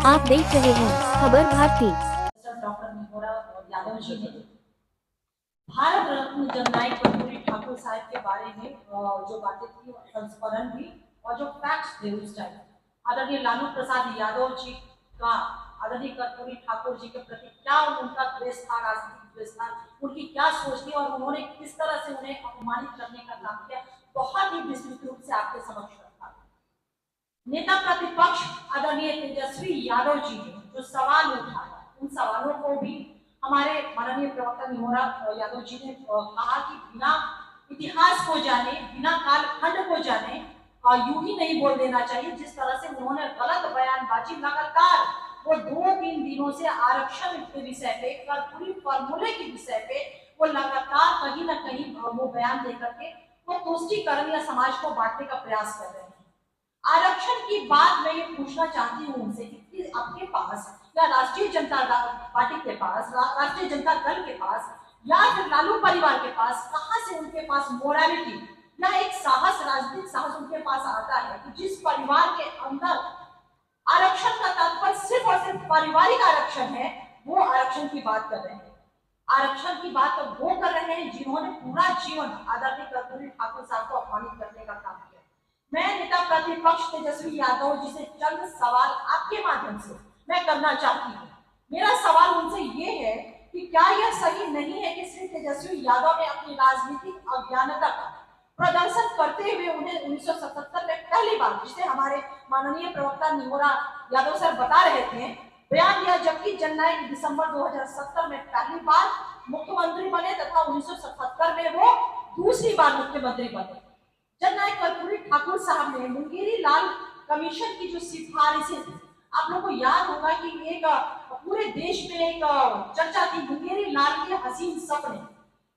आप देख रहे हैं खबर भारती। डॉक्टर निगोरा यादव जी ने भारत रत्न जननायक कर्पूरी ठाकुर साहब के बारे में जो बातें थी संस्मरण भी और जो फैक्ट्स थे उस टाइम आदरणीय लालू प्रसाद यादव जी का आदरणीय कर्पूरी ठाकुर जी के प्रति क्या उनका द्वेष था, राजनीतिक द्वेष था, उनकी क्या सोच थी और उन्होंने किस तरह से उन्हें अपमानित करने का काम किया, बहुत ही विस्तृत रूप से आपके समक्ष रखा। नेता प्रतिपक्ष आदरणीय तेजस्वी यादव जी ने जो सवाल उठाया उन सवालों को भी हमारे माननीय प्रवक्ता निगोरा यादव जी ने कहा कि बिना इतिहास को जाने, बिना कालखंड को जाने यूं ही नहीं बोल देना चाहिए। जिस तरह से उन्होंने गलत बयानबाजी लगातार वो 2-3 दिनों से आरक्षण के विषय पे, कर्पूरी फॉर्मूले के विषय पे वो लगातार कहीं ना कहीं वो बयान देकर के वो तुष्टीकरण या समाज को बांटने का प्रयास कर रहे हैं। आरक्षण की बात मैं ये पूछना चाहती हूँ उनसे कि आपके पास या राष्ट्रीय जनता पार्टी के पास, राष्ट्रीय जनता दल के पास या फिर लालू परिवार के पास कहां से उनके पास मोरालिटी या एक साहस, राजनीतिक साहस उनके पास आता है कि जिस परिवार के अंदर आरक्षण का तात्पर्य सिर्फ और सिर्फ पारिवारिक आरक्षण है, वो आरक्षण की बात कर रहे हैं। आरक्षण की बात तो वो कर रहे हैं जिन्होंने पूरा जीवन आदरणीय कर्पूरी ठाकुर साहब को अपमानित करने का काम किया। मैं नेता प्रतिपक्ष तेजस्वी यादव जी से चंद सवाल आपके माध्यम से मैं करना चाहती हूँ। मेरा सवाल उनसे ये है कि क्या यह सही नहीं है कि श्री तेजस्वी यादव ने अपनी राजनीतिक अज्ञानता का प्रदर्शन करते हुए उन्हें 1977 में पहली बार, जिसे हमारे माननीय प्रवक्ता निगोरा यादव सर बता रहे थे, बयान दिया, जबकि जननायक दिसंबर 2070 में पहली बार मुख्यमंत्री बने तथा 1977 में वो दूसरी बार मुख्यमंत्री बने। जननायक कर्पूरी ठाकुर साहब ने मुंगेरी लाल कमीशन की जो सिफारिशें थी, आप लोगों को याद होगा कि एक पूरे देश में एक चर्चा थी मुंगेरी लाल के हसीन सपने।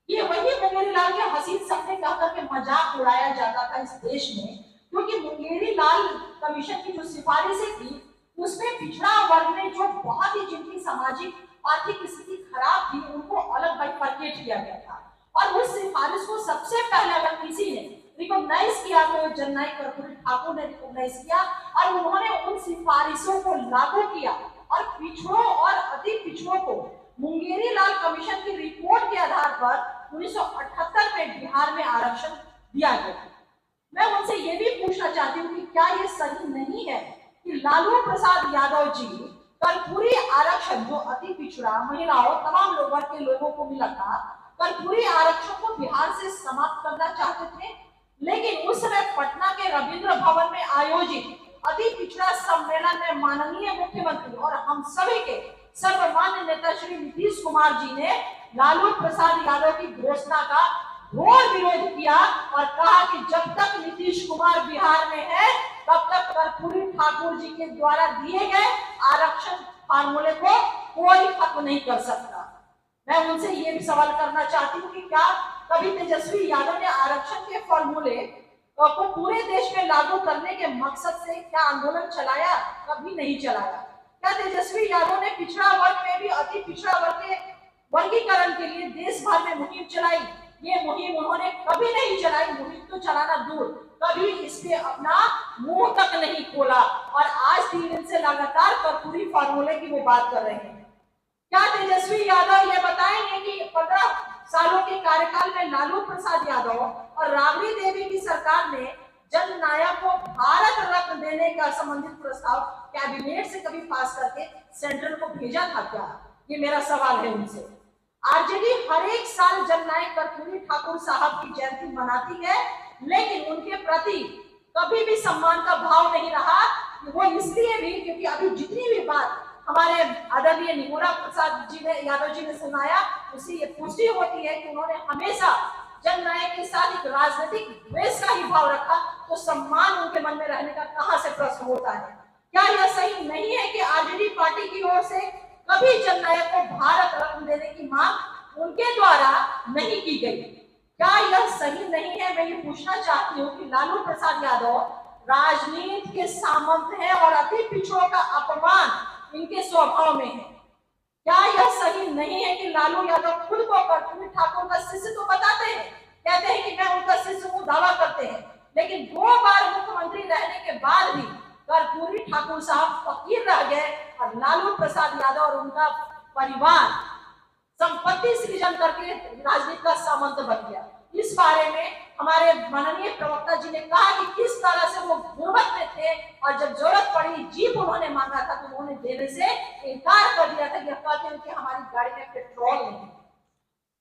ये वही मुंगेरी लाल के हसीन सपने कहकर के मजाक उड़ाया जाता था इस देश में, क्योंकि मुंगेरी लाल कमीशन की जो सिफारिशें थी उसमें पिछड़ा वर्ग में जो बहुत ही जिनकी सामाजिक आर्थिक स्थिति खराब थी उनको अलग बाइफरकेट किया गया था। और उस सिफारिश को सबसे पहले अगर किसी ने रिकॉग्नाइज किया तो जननायक कर्पूरी ठाकुर ने रिकॉग्नाइज किया और उन्होंने उन सिफारिशों को लागू किया और पिछड़ों और अति पिछड़ों को मुंगेरी लाल कमीशन की रिपोर्ट के आधार पर 1978 में बिहार में आरक्षण दिया गया। मैं उनसे ये भी पूछना चाहती हूँ कि क्या ये सही नहीं है कि लालू प्रसाद यादव जी कर्पूरी आरक्षण जो अति पिछड़ा, महिलाओं, तमाम वर्ग के लोगों को मिला था, कर्पूरी आरक्षण को बिहार से समाप्त करना चाहते थे, लेकिन उस समय पटना के रविंद्र भवन में आयोजित अति पिछड़ा सम्मेलन में माननीय मुख्यमंत्री और हम सभी के सर्वमान्य नेता श्री नीतीश कुमार जी ने लालू प्रसाद यादव की घोषणा का घोर विरोध किया और कहा कि जब तक नीतीश कुमार बिहार में है तब तक कर्पूरी ठाकुर जी के द्वारा दिए गए आरक्षण फार्मूले को कोई खत्म नहीं कर सकता। मैं उनसे ये भी सवाल करना चाहती हूँ कि क्या कभी तेजस्वी यादव ने आरक्षण के फॉर्मूले को पूरे देश में लागू करने के मकसद से क्या आंदोलन चलाया? कभी नहीं चलाया। क्या तेजस्वी यादव ने पिछड़ा वर्ग में भी अति पिछड़ा वर्ग के वर्गीकरण के लिए देश भर में मुहिम चलाई? ये मुहिम उन्होंने कभी नहीं चलाई। मुहिम तो चलाना दूर, कभी इस पे अपना मुंह तक नहीं खोला और आज 3 दिन से लगातार कर्पूरी फॉर्मूले की वो बात कर रहे हैं। क्या तेजस्वी यादव ये बताएंगे कि 15 सालों के कार्यकाल में लालू प्रसाद यादव और राबड़ी देवी की सरकार ने जननायक को भारत रत्न देने का संबंधित प्रस्ताव कैबिनेट से कभी पास करके सेंट्रल को भेजा था क्या? ये मेरा सवाल है उनसे। आरजेडी हर एक साल जननायक कर्पूरी ठाकुर साहब की जयंती मनाती है, लेकिन उनके प्रति कभी भी सम्मान का भाव नहीं रहा। वो इसलिए भी क्योंकि अभी जितनी भी बात हमारे आदरणीय निगोरा प्रसाद जी ने, यादव जी ने सुनाया, उससे ये पुष्टि होती है कि उन्होंने हमेशा जननायक के साथ एक राजनीतिक द्वेष का ही भाव रखा, तो सम्मान उनके मन में रहने का कहां से प्रश्न होता है? क्या यह सही नहीं है कि आरजेडी पार्टी की ओर से कभी जननायक को भारत रत्न देने की मांग उनके द्वारा नहीं की गई? क्या यह सही नहीं है? मैं ये पूछना चाहती हूँ कि लालू प्रसाद यादव राजनीति के सामंत है और अति पिछड़ों का अपमान इनके स्वभाव में है। क्या यह सही नहीं है कि लालू यादव खुद को कर्पूरी ठाकुर का शिष्य तो बताते हैं, कहते हैं कि मैं उनका शिष्य हूँ, दावा करते हैं, लेकिन 2 बार मुख्यमंत्री रहने के बाद भी कर्पूरी ठाकुर साहब फकीर रह गए और लालू प्रसाद यादव और उनका परिवार संपत्ति सृजन करके राजनीति का सामंत बन गया। इस बारे में हमारे माननीय प्रवक्ता जी ने कहा कि किस तरह से वो गुर्बत में थे और जब जरूरत पड़ी जीप उन्होंने मांगा था तो उन्होंने देने से इनकार कर दिया था कि कहते हैं कि हमारी गाड़ी में पेट्रोल नहीं है।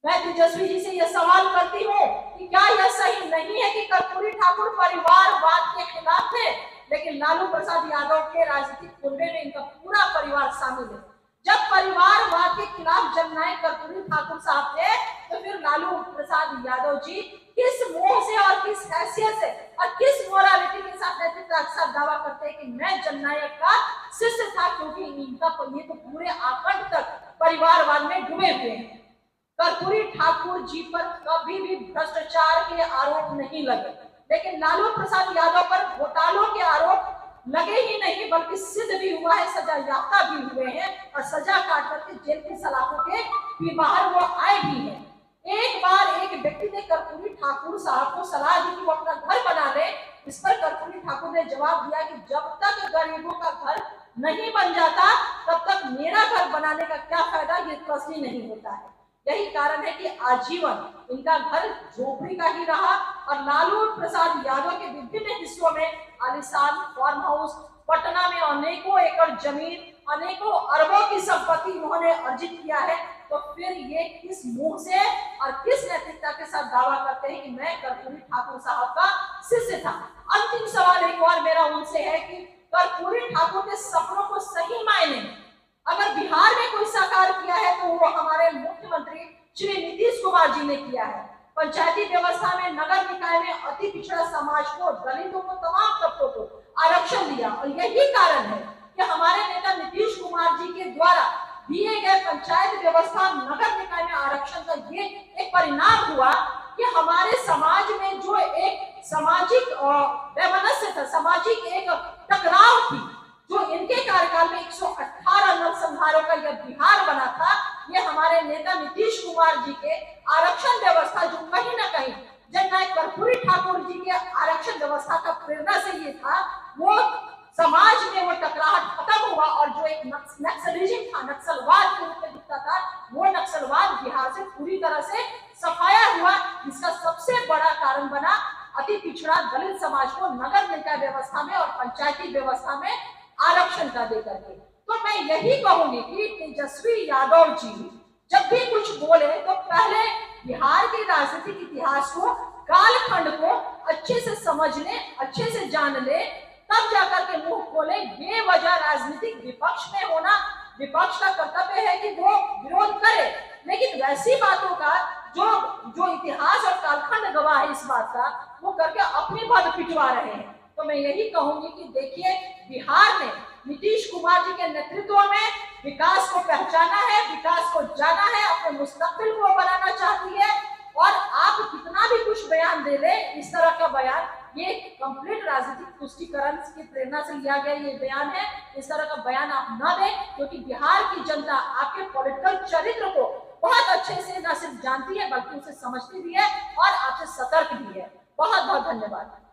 मैं तेजस्वी जी से यह सवाल करती हूँ कि क्या यह सही नहीं है कि कर्पूरी ठाकुर परिवारवाद के खिलाफ थे, लेकिन लालू प्रसाद यादव के राजनीतिक कुनबे में इनका पूरा परिवार शामिल है। जब परिवारवाद के खिलाफ जननायक कर्पूरी ठाकुर साहब थे तो फिर लालू प्रसाद यादव जी किस मुंह से और किस हैसियत से और किस मोरालिटी के साथ नैतिकता के साथ दावा करते हैं कि मैं जननायक का शिष्य था, क्योंकि इनका ये तो पूरे आकंठ तक परिवारवाद में डूबे हुए हैं। कर्पूरी ठाकुर जी पर कभी भी भ्रष्टाचार के आरोप नहीं लगे, लेकिन लालू प्रसाद यादव पर घोटालों के आरोप लगे ही नहीं बल्कि सिद्ध भी हुआ है, सजा याफ्ता भी हुए हैं और सजा काट करके जेल की सलाखों के भी बाहर वो आए भी हैं। एक बार एक व्यक्ति ने कर्पूरी ठाकुर साहब को सलाह दी कि वो अपना घर बना ले। इस पर कर्पूरी ठाकुर ने जवाब दिया कि जब तक गरीबों का घर नहीं बन जाता तब तक मेरा घर बनाने का क्या फायदा, ये तस्लीम नहीं होता है। यही कारण है कि आजीवन इनका घर झोपड़ी का ही रहा और लालू प्रसाद यादव के विभिन्न हिस्सों में आलीशान फार्म हाउस, पटना में अनेकों एकड़ जमीन, अनेकों अरबों की संपत्ति उन्होंने अर्जित किया है। तो फिर ये किस मुंह से और किस नैतिकता के साथ दावा करते हैं कि मैं कर्पूरी ठाकुर साहब का शिष्य था। अंतिम सवाल एक और मेरा उनसे है कि कर्पूरी ठाकुर के सपनों को सही मायने में अगर बिहार में कोई साकार किया है तो वो हमारे मुख्यमंत्री श्री नीतीश कुमार जी ने किया है। पंचायती व्यवस्था में, नगर निकाय में अति पिछड़ा समाज को, दलितों को, तमाम तबकों को आरक्षण दिया और यही कारण है कि हमारे नेता नीतीश कुमार जी के द्वारा दिए गए पंचायत व्यवस्था, नगर निकाय में आरक्षण का ये एक परिणाम हुआ कि हमारे समाज में जो एक सामाजिक वैमनस्य था, सामाजिक एक टकराव थी, जो इनके कार्यकाल में 118 नरसंहारों का यह बिहार बना था, ये हमारे नेता नीतीश कुमार जी के आरक्षण व्यवस्था जो कहीं ना कहीं जननायक कर्पूरी ठाकुर जी के आरक्षण व्यवस्था का प्रेरणा से ये था, वो समाज में वो टकराहट खत्म हुआ और जो एक नक्सलिज्म था, नक्सलवाद के रूप में दिखता था, वो नक्सलवाद बिहार से पूरी तरह से सफाया हुआ। इसका सबसे बड़ा कारण बना अति पिछड़ा दलित समाज को नगर निकाय व्यवस्था में और पंचायती व्यवस्था में आरक्षण का देकर के। तो मैं यही कहूंगी कि तेजस्वी यादव जी जब भी कुछ बोले तो पहले बिहार के राजनीतिक इतिहास को, कालखंड को अच्छे से समझ ले, अच्छे से जान ले, तब जाकर के मुंह खोले। बेवजह राजनीतिक विपक्ष में होना, विपक्ष का कर्तव्य है कि वो विरोध करे, लेकिन वैसी बातों का जो इतिहास और कालखंड गवाह है इस बात का, वो करके अपनी बात पिटवा रहे हैं। तो मैं यही कहूंगी कि देखिए, बिहार ने नीतीश कुमार जी के नेतृत्व में विकास को पहचाना है, विकास को जाना है, अपने मुस्तकबिल को बनाना चाहती है। और आप कितना भी कुछ बयान दे ले, इस तरह का बयान, ये कंप्लीट राजनीतिक पुष्टिकरण की प्रेरणा से लिया गया ये बयान है। इस तरह का बयान आप न दें, क्योंकि बिहार की जनता आपके पॉलिटिकल चरित्र को बहुत अच्छे से न सिर्फ जानती है बल्कि उसे समझती भी है और आपसे सतर्क भी है। बहुत बहुत धन्यवाद।